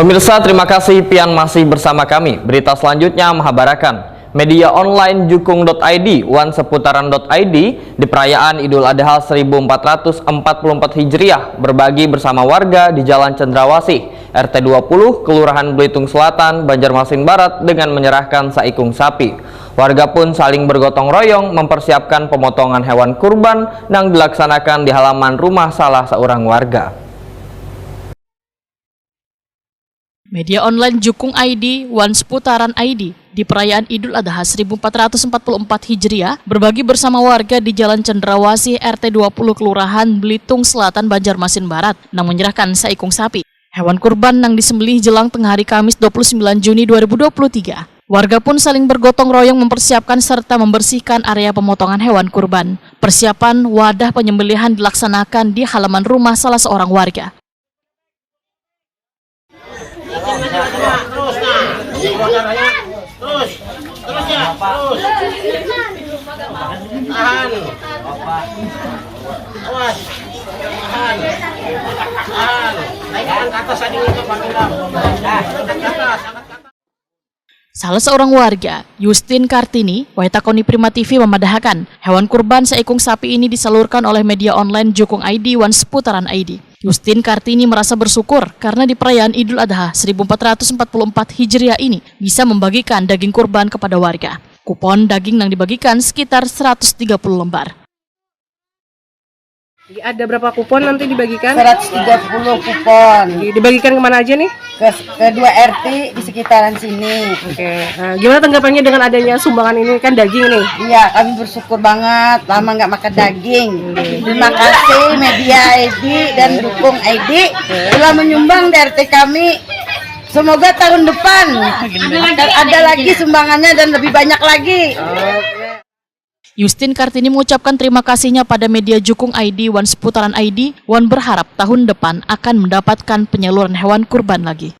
Pemirsa, terima kasih pian masih bersama kami. Berita selanjutnya menghabarkan media online jukung.id, wanseputaran.id di perayaan Idul Adha 1444 Hijriah berbagi bersama warga di Jalan Cendrawasih, RT 20, Kelurahan Belitung Selatan, Banjarmasin Barat dengan menyerahkan saikung sapi. Warga pun saling bergotong royong mempersiapkan pemotongan hewan kurban yang dilaksanakan di halaman rumah salah seorang warga. Media online Jukung ID, Wanseputaran ID di perayaan Idul Adha 1444 Hijriah berbagi bersama warga di Jalan Cendrawasih RT 20 Kelurahan Belitung Selatan, Banjarmasin Barat yang menyerahkan saikung sapi. Hewan kurban yang disembelih jelang tengah hari Kamis 29 Juni 2023. Warga pun saling bergotong royong mempersiapkan serta membersihkan area pemotongan hewan kurban. Persiapan wadah penyembelihan dilaksanakan di halaman rumah salah seorang warga. Tahan. Awas. Tahan. Naikkan ke atas tadi untuk Bang. Salah seorang warga, Justin Kartini, Waitakoni Prima TV memadahkan hewan kurban seekung sapi ini disalurkan oleh media online Jukung ID, Wanseputaran ID. Justin Kartini merasa bersyukur karena di perayaan Idul Adha 1444 Hijriah ini bisa membagikan daging kurban kepada warga. Kupon daging yang dibagikan sekitar 130 lembar. Ada berapa kupon nanti dibagikan? 130 kupon. Dibagikan kemana aja nih? Ke dua RT di sekitaran sini. Oke. Nah, gimana tanggapannya dengan adanya sumbangan ini, kan daging nih? Iya, kami bersyukur banget. Lama nggak makan daging. Terima kasih Media ID dan Jukung ID telah menyumbang di RT kami. Semoga tahun depan ada lagi sumbangannya dan lebih banyak lagi. Justin Kartini mengucapkan terima kasihnya pada media Jukung ID, Wanseputaran ID. Wan berharap tahun depan akan mendapatkan penyaluran hewan kurban lagi.